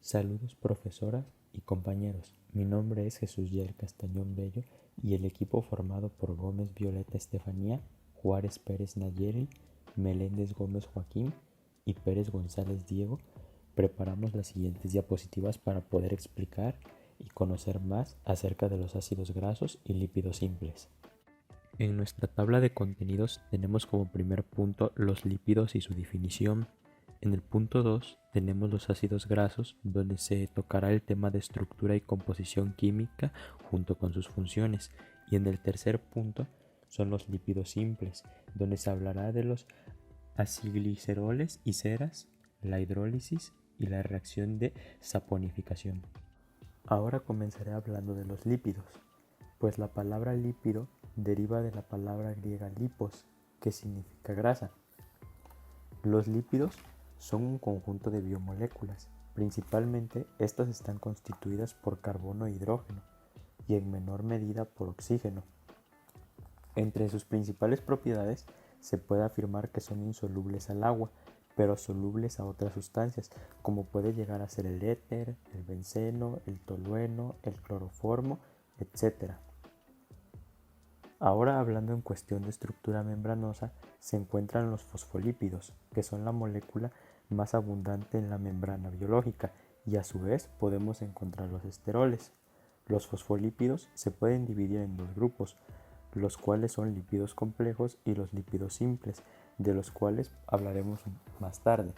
Saludos profesora y compañeros, mi nombre es Jesús Yael Castañón Bello y el equipo formado por Gómez Violeta Estefanía, Juárez Pérez Nayeli, Meléndez Gómez Joaquín y Pérez González Diego preparamos las siguientes diapositivas para poder explicar y conocer más acerca de los ácidos grasos y lípidos simples. En nuestra tabla de contenidos tenemos como primer punto los lípidos y su definición. En el punto 2 tenemos los ácidos grasos, donde se tocará el tema de estructura y composición química junto con sus funciones. Y en el tercer punto son los lípidos simples, donde se hablará de los acigliceroles y ceras, la hidrólisis y la reacción de saponificación. Ahora comenzaré hablando de los lípidos, pues la palabra lípido deriva de la palabra griega lipos, que significa grasa. Los lípidos son un conjunto de biomoléculas. Principalmente estas están constituidas por carbono e hidrógeno y en menor medida por oxígeno. Entre sus principales propiedades se puede afirmar que son insolubles al agua, pero solubles a otras sustancias, como puede llegar a ser el éter, el benceno, el tolueno, el cloroformo, etc. Ahora hablando en cuestión de estructura membranosa, se encuentran los fosfolípidos, que son la molécula más abundante en la membrana biológica, y a su vez podemos encontrar los esteroles. Los fosfolípidos se pueden dividir en dos grupos, los cuales son lípidos complejos y los lípidos simples, de los cuales hablaremos más tarde.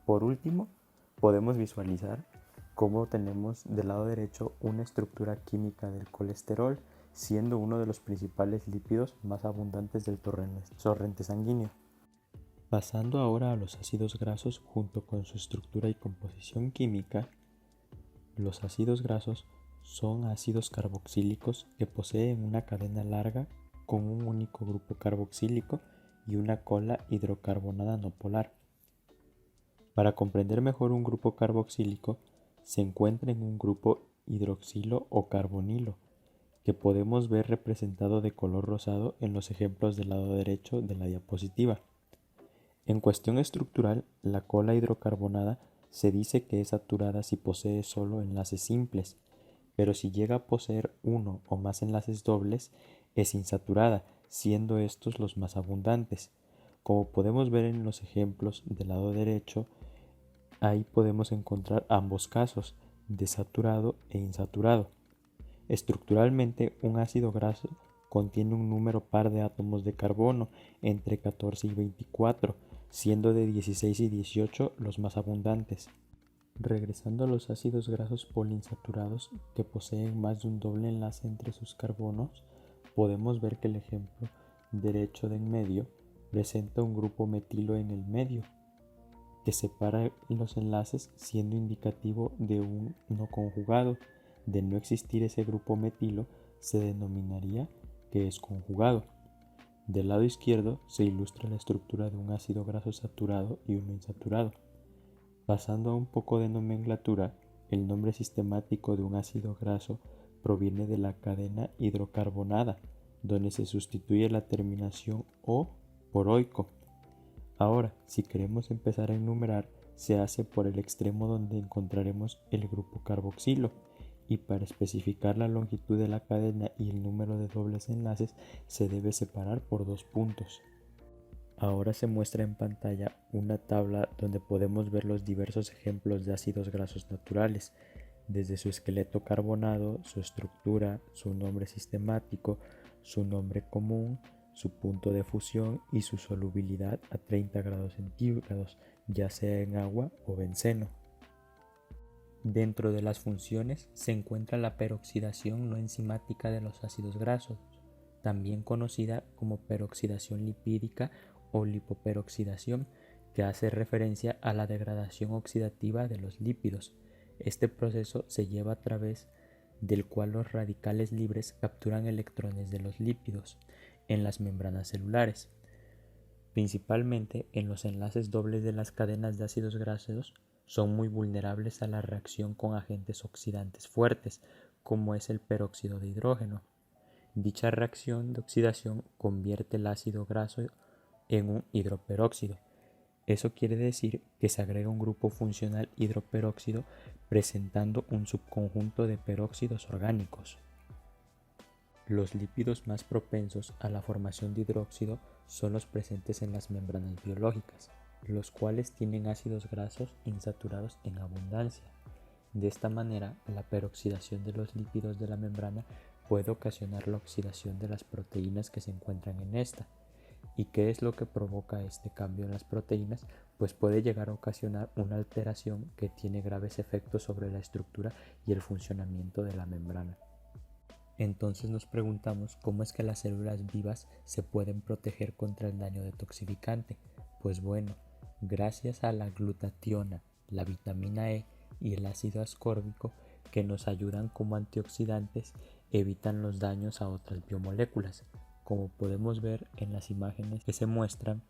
Por último, podemos visualizar cómo tenemos del lado derecho una estructura química del colesterol, siendo uno de los principales lípidos más abundantes del torrente sanguíneo. Pasando ahora a los ácidos grasos junto con su estructura y composición química, los ácidos grasos son ácidos carboxílicos que poseen una cadena larga con un único grupo carboxílico y una cola hidrocarbonada no polar. Para comprender mejor un grupo carboxílico, se encuentra en un grupo hidroxilo o carbonilo, que podemos ver representado de color rosado en los ejemplos del lado derecho de la diapositiva. En cuestión estructural, la cola hidrocarbonada se dice que es saturada si posee solo enlaces simples, pero si llega a poseer uno o más enlaces dobles, es insaturada, siendo estos los más abundantes. Como podemos ver en los ejemplos del lado derecho, ahí podemos encontrar ambos casos, desaturado e insaturado. Estructuralmente, un ácido graso contiene un número par de átomos de carbono entre 14 y 24, siendo de 16 y 18 los más abundantes. Regresando a los ácidos grasos poliinsaturados que poseen más de un doble enlace entre sus carbonos, podemos ver que el ejemplo derecho de en medio presenta un grupo metilo en el medio, que separa los enlaces siendo indicativo de un no conjugado. De no existir ese grupo metilo, se denominaría que es conjugado. Del lado izquierdo se ilustra la estructura de un ácido graso saturado y uno insaturado. Pasando a un poco de nomenclatura, el nombre sistemático de un ácido graso proviene de la cadena hidrocarbonada, donde se sustituye la terminación "o" por "oico". Ahora, si queremos empezar a enumerar, se hace por el extremo donde encontraremos el grupo carboxilo, y para especificar la longitud de la cadena y el número de dobles enlaces se debe separar por dos puntos. Ahora se muestra en pantalla una tabla donde podemos ver los diversos ejemplos de ácidos grasos naturales, desde su esqueleto carbonado, su estructura, su nombre sistemático, su nombre común, su punto de fusión y su solubilidad a 30 grados centígrados, ya sea en agua o benceno. Dentro de las funciones se encuentra la peroxidación no enzimática de los ácidos grasos, también conocida como peroxidación lipídica o lipoperoxidación, que hace referencia a la degradación oxidativa de los lípidos. Este proceso se lleva a través del cual los radicales libres capturan electrones de los lípidos en las membranas celulares, principalmente en los enlaces dobles de las cadenas de ácidos grasos. Son muy vulnerables a la reacción con agentes oxidantes fuertes, como es el peróxido de hidrógeno. Dicha reacción de oxidación convierte el ácido graso en un hidroperóxido, Eso quiere decir que se agrega un grupo funcional hidroperóxido presentando un subconjunto de peróxidos orgánicos. Los lípidos más propensos a la formación de hidróxido son los presentes en las membranas biológicas, los cuales tienen ácidos grasos insaturados en abundancia. De esta manera, la peroxidación de los lípidos de la membrana puede ocasionar la oxidación de las proteínas que se encuentran en esta. ¿Y qué es lo que provoca este cambio en las proteínas? Pues puede llegar a ocasionar una alteración que tiene graves efectos sobre la estructura y el funcionamiento de la membrana. Entonces nos preguntamos cómo es que las células vivas se pueden proteger contra el daño detoxificante. Pues bueno, gracias a la glutationa, la vitamina E y el ácido ascórbico que nos ayudan como antioxidantes, evitan los daños a otras biomoléculas. Como podemos ver en las imágenes que se muestran,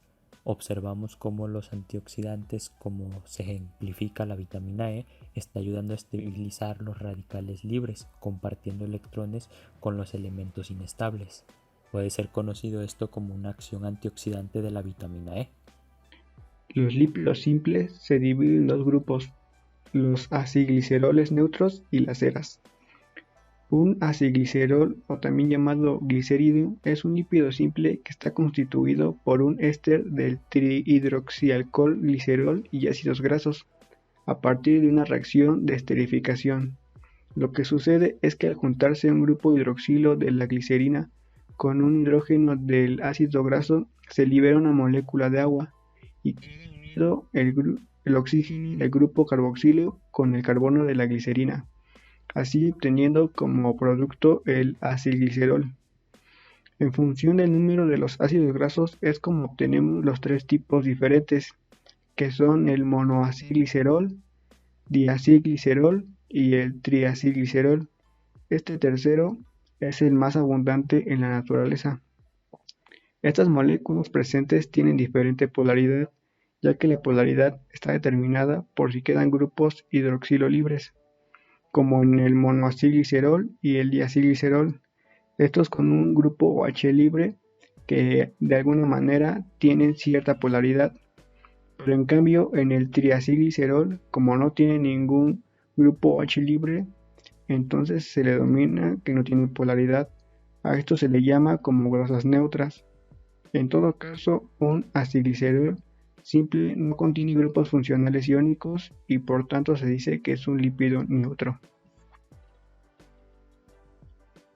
observamos cómo los antioxidantes, como se ejemplifica la vitamina E, está ayudando a estabilizar los radicales libres, compartiendo electrones con los elementos inestables. Puede ser conocido esto como una acción antioxidante de la vitamina E. Los lípidos simples se dividen en dos grupos, los acigliceroles neutros y las ceras. Un aciglicerol, o también llamado glicérido, es un lípido simple que está constituido por un éster del trihidroxialcohol glicerol y ácidos grasos, a partir de una reacción de esterificación. Lo que sucede es que al juntarse un grupo hidroxilo de la glicerina con un hidrógeno del ácido graso, se libera una molécula de agua y queda unido el oxígeno del grupo carboxilo con el carbono de la glicerina, así obteniendo como producto el acilglicerol. En función del número de los ácidos grasos es como obtenemos los tres tipos diferentes, que son el monoacilglicerol, diacilglicerol y el triacilglicerol. Este tercero es el más abundante en la naturaleza. Estas moléculas presentes tienen diferente polaridad, ya que la polaridad está determinada por si quedan grupos hidroxilo libres, como en el monoacilglicerol y el diacilglicerol, estos con un grupo OH libre que de alguna manera tienen cierta polaridad, pero en cambio en el triacilglicerol, como no tiene ningún grupo OH libre, entonces se le denomina que no tiene polaridad. A esto se le llama como grasas neutras. En todo caso, un acilglicerol simple no contiene grupos funcionales iónicos y por tanto se dice que es un lípido neutro.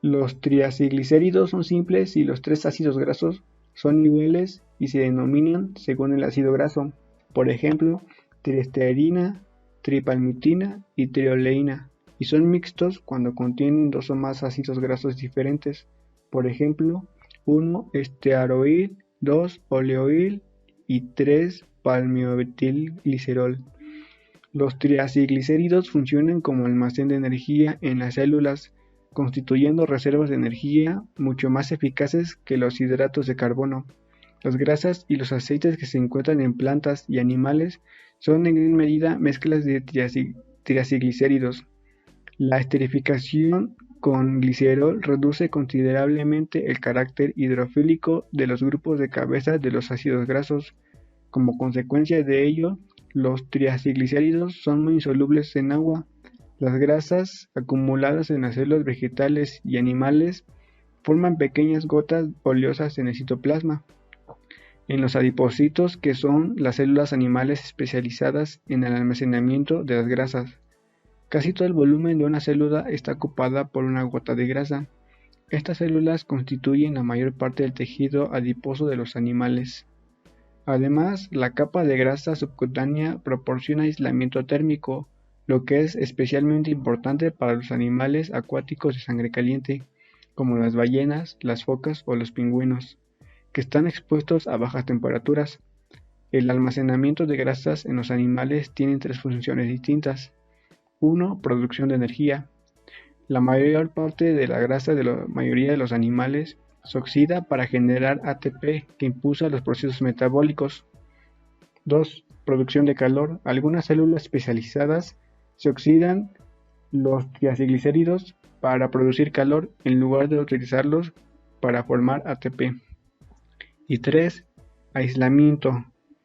Los triacilglicéridos son simples y los tres ácidos grasos son iguales y se denominan según el ácido graso. Por ejemplo, triestearina, tripalmitina y trioleína, y son mixtos cuando contienen dos o más ácidos grasos diferentes. Por ejemplo, 1 estearoil, 2 oleoil y 3 palmiometilglicerol. Los triacilglicéridos funcionan como almacén de energía en las células, constituyendo reservas de energía mucho más eficaces que los hidratos de carbono. Las grasas y los aceites que se encuentran en plantas y animales son en gran medida mezclas de triacilglicéridos. La esterificación con glicerol reduce considerablemente el carácter hidrofílico de los grupos de cabeza de los ácidos grasos. Como consecuencia de ello, los triacilglicéridos son muy insolubles en agua. Las grasas acumuladas en las células vegetales y animales forman pequeñas gotas oleosas en el citoplasma. En los adipocitos, que son las células animales especializadas en el almacenamiento de las grasas. Casi todo el volumen de una célula está ocupada por una gota de grasa. Estas células constituyen la mayor parte del tejido adiposo de los animales. Además, la capa de grasa subcutánea proporciona aislamiento térmico, lo que es especialmente importante para los animales acuáticos de sangre caliente, como las ballenas, las focas o los pingüinos, que están expuestos a bajas temperaturas. El almacenamiento de grasas en los animales tiene tres funciones distintas. 1. Producción de energía. La mayor parte de la grasa de la mayoría de los animales se oxida para generar ATP que impulsa los procesos metabólicos. 2. Producción de calor. Algunas células especializadas se oxidan los triacilglicéridos para producir calor en lugar de utilizarlos para formar ATP. Y 3. Aislamiento.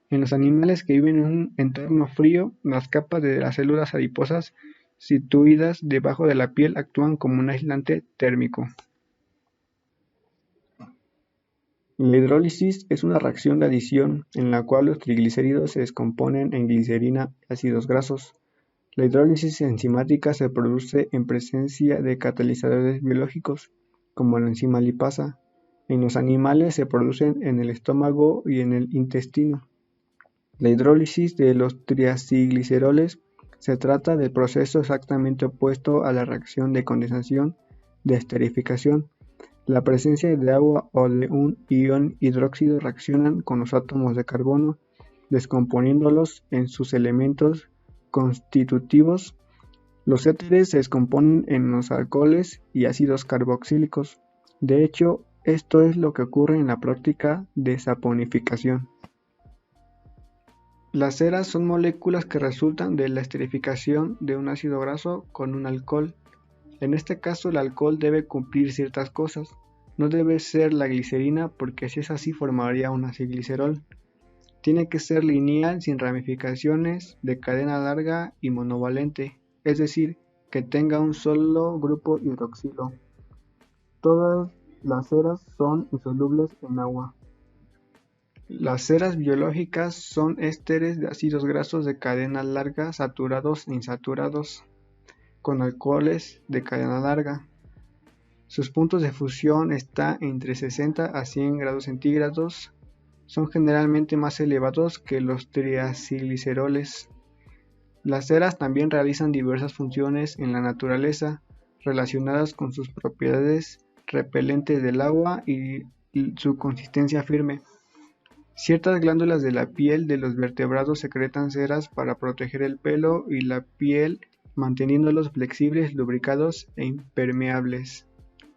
En los animales que viven en un entorno frío, las capas de las células adiposas situadas debajo de la piel actúan como un aislante térmico. La hidrólisis es una reacción de adición en la cual los triglicéridos se descomponen en glicerina y ácidos grasos. La hidrólisis enzimática se produce en presencia de catalizadores biológicos, como la enzima lipasa. En los animales se producen en el estómago y en el intestino. La hidrólisis de los triacilgliceroles se trata del proceso exactamente opuesto a la reacción de condensación de esterificación. La presencia de agua o de un ion hidróxido reaccionan con los átomos de carbono, descomponiéndolos en sus elementos constitutivos. Los éteres se descomponen en los alcoholes y ácidos carboxílicos. De hecho, esto es lo que ocurre en la práctica de saponificación. Las ceras son moléculas que resultan de la esterificación de un ácido graso con un alcohol. En este caso, el alcohol debe cumplir ciertas cosas. No debe ser la glicerina porque si es así formaría un acilglicerol. Tiene que ser lineal sin ramificaciones, de cadena larga y monovalente, es decir, que tenga un solo grupo hidroxilo. Todas las ceras son insolubles en agua. Las ceras biológicas son ésteres de ácidos grasos de cadena larga saturados e insaturados, con alcoholes de cadena larga. Sus puntos de fusión están entre 60 a 100 grados centígrados. Son generalmente más elevados que los triacilgliceroles. Las ceras también realizan diversas funciones en la naturaleza relacionadas con sus propiedades repelentes del agua y su consistencia firme. Ciertas glándulas de la piel de los vertebrados secretan ceras para proteger el pelo y la piel, manteniéndolos flexibles, lubricados e impermeables.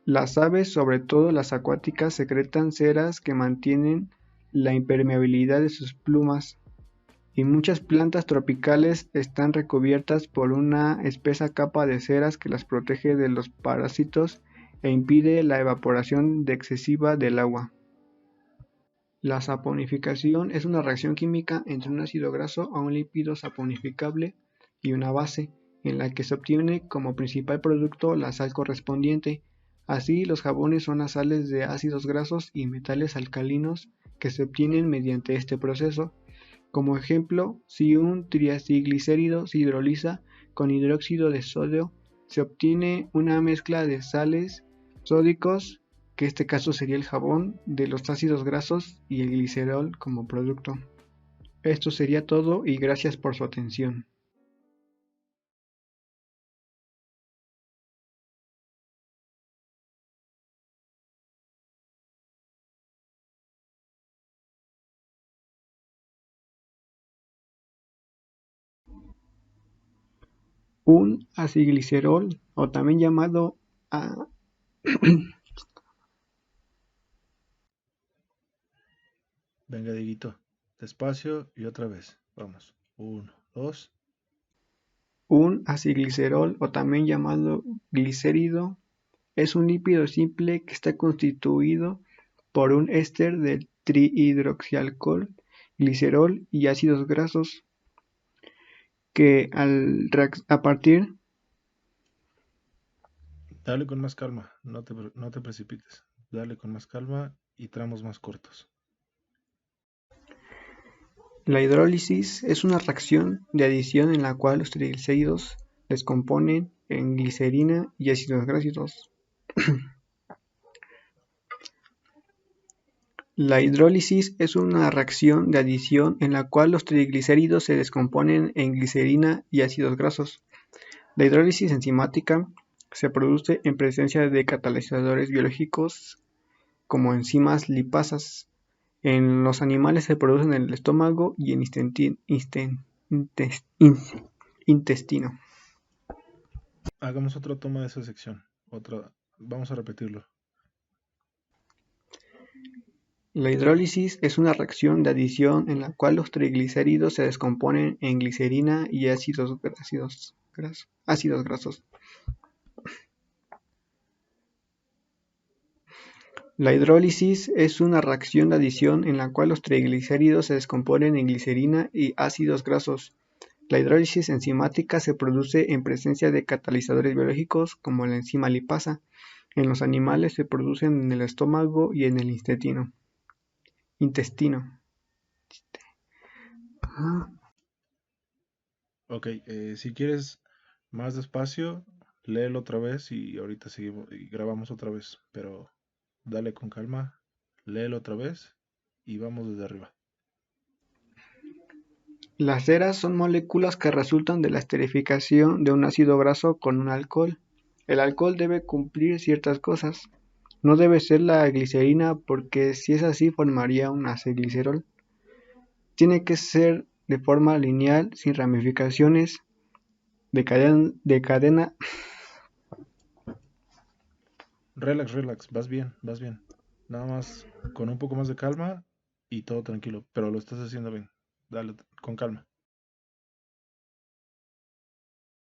Las aves, sobre todo las acuáticas, secretan ceras que mantienen la impermeabilidad de sus plumas, y muchas plantas tropicales están recubiertas por una espesa capa de ceras que las protege de los parásitos e impide la evaporación excesiva del agua. La saponificación es una reacción química entre un ácido graso a un lípido saponificable y una base, en la que se obtiene como principal producto la sal correspondiente. Así, los jabones son las sales de ácidos grasos y metales alcalinos que se obtienen mediante este proceso. Como ejemplo, si un triacilglicérido se hidroliza con hidróxido de sodio, se obtiene una mezcla de sales sódicos, que este caso sería el jabón, de los ácidos grasos y el glicerol como producto. Esto sería todo y gracias por su atención. Un acilglicerol, o también llamado a Venga, Dieguito. Despacio y otra vez. Vamos. 1, 2. un acilglicerol, o también llamado glicérido, es un lípido simple que está constituido por un éster de trihidroxialcohol, glicerol y ácidos grasos que a partir Dale con más calma. No te precipites. Dale con más calma y tramos más cortos. la hidrólisis es una reacción de adición en la cual los triglicéridos descomponen en glicerina y ácidos grasos. La hidrólisis es una reacción de adición en la cual los triglicéridos se descomponen en glicerina y ácidos grasos. La hidrólisis enzimática se produce en presencia de catalizadores biológicos como enzimas lipasas. En los animales se produce en el estómago y en intestino. Hagamos otra toma de esa sección. Vamos a repetirlo. La hidrólisis es una reacción de adición en la cual los triglicéridos se descomponen en glicerina y ácidos grasos. La hidrólisis es una reacción de adición en la cual los triglicéridos se descomponen en glicerina y ácidos grasos. La hidrólisis enzimática se produce en presencia de catalizadores biológicos como la enzima lipasa. En los animales se producen en el estómago y en el intestino. Ok, si quieres más despacio, léelo otra vez y ahorita seguimos y grabamos otra vez. Pero dale con calma, léelo otra vez y vamos desde arriba. Las ceras son moléculas que resultan de la esterificación de un ácido graso con un alcohol. El alcohol debe cumplir ciertas cosas. No debe ser la glicerina porque si es así formaría un aceglicerol. Tiene que ser de forma lineal, sin ramificaciones, de cadena. Relax, vas bien, vas bien. Nada más con un poco más de calma y todo tranquilo, pero lo estás haciendo bien. Dale con calma.